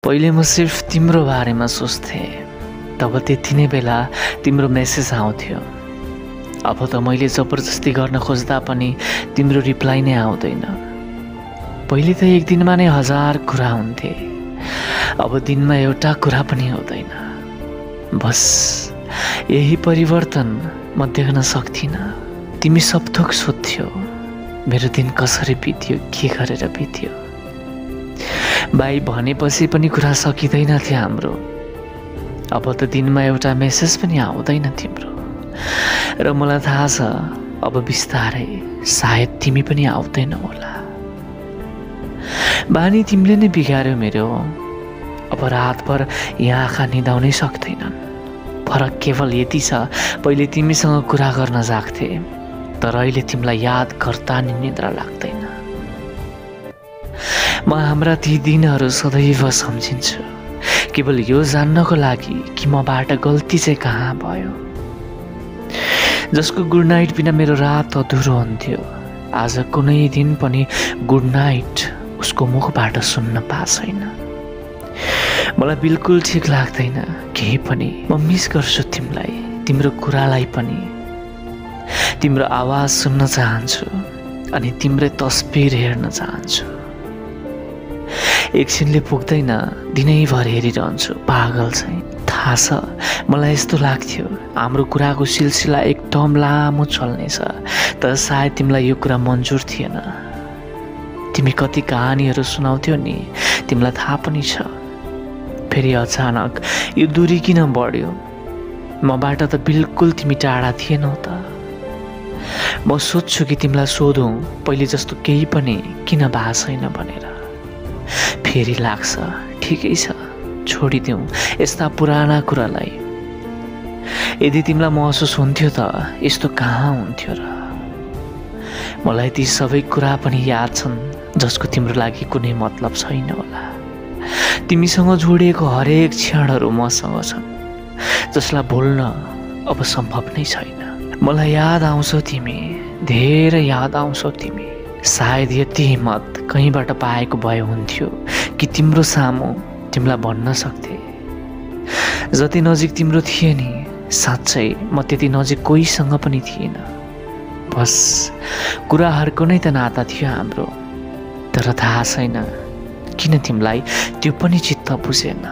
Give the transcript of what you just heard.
पहिले म सिर्फ तिम्रो बारेमा सोच्थेँ। तब त्यति नै बेला तिम्रो मेसेज आउँथ्यो। अब त मैले जबरजस्ती गर्न खोज्दा पनि तिम्रो रिप्लाई नै आउँदैन। पहिले त एक दिनमा नै 1000 कुरा हुन्थे, अब दिनमा एउटा कुरा पनि हुँदैन। बस यही परिवर्तन म देख्न सक्थिनँ। तिमी सब थोक सोध्थ्यौ मेरो दिन कसरी बित्यो, के गरेर बित्यो। भाइ भनेपछि पनि कुरा सकिँदैन थियो हाम्रो। अब त दिनमा एउटा मेसेज पनि आउँदैन तिम्रो। र मलाई थाहा छ अब बिस्तारै सायद तिमी पनि आउँदैन होला। बानी तिमीले नै बिगार्यो मेरो। अब रातभर यहाँ आँखा निदाउनै सक्दैनन्। फरक केवल यति छ, पहिले तिमीसँग कुरा गर्न जाग्थे, तर अहिले तिमीलाई याद गर्दा नि निद्रा लाग्दैन। म हाम्रा ती दिनहरू सदैव सम्झिन्छु, केवल यो जान्नको लागि कि मबाट गल्ती चाहिँ कहाँ भयो। जसको गुड नाइट बिना मेरो रात अधुरो हुन्थ्यो, आज कुनै दिन पनि गुड नाइट उसको मुखबाट सुन्न पाएको छैन। मलाई बिल्कुल ठिक लाग्दैन केही पनि। म मिस गर्छु तिमीलाई, तिम्रो कुरालाई पनि। तिम्रो आवाज सुन्न चाहन्छु अनि तिम्रो तस्बिर हेर्न चाहन्छु। एकछिनले पुग्दैन, दिनैभर हेरिरहन्छु पागल चाहिँ। थाहा छ मलाई यस्तो लाग्थ्यो हाम्रो कुराको सिलसिला एकदम लामो चल्नेछ, तर सायद तिमीलाई यो कुरा मन्जुर थिएन। तिमी कति कहानीहरू सुनाउँथ्यौ नि, तिमीलाई थाहा पनि छ। फेरि अचानक यो दूरी किन बढ्यो? मबाट त बिल्कुल तिमी टाढा थिएनौ त। म सोध्छु कि तिमीलाई सोधौँ पहिले जस्तो केही पनि किन भएको छैन भनेर। फेरि लाग्छ ठिकै छ, छोडिदेऊ यस्ता पुराना कुरालाई। यदि तिमीलाई महसुस हुन्थ्यो त यस्तो कहाँ हुन्थ्यो र। मलाई ती सबै कुरा पनि याद छन् जसको तिम्रो लागि कुनै मतलब छैन होला। तिमीसँग जोडिएको हरेक क्षणहरू मसँग छन्, जसलाई भुल्न अब सम्भव नै छैन। मलाई याद आउँछौ तिमी, धेरै याद आउँछौ तिमी। सायद यति हिम्मत कहीँबाट पाएको भए हुन्थ्यो कि तिम्रो सामु तिमीलाई भन्न सक्थे। जति नजिक तिम्रो थिए नि, साँच्चै म त्यति नजिक कोहीसँग पनि थिएन। बस कुराहरूको नै त नाता थियो हाम्रो। तर थाहा छैन किन तिमीलाई त्यो पनि चित्त बुझेन।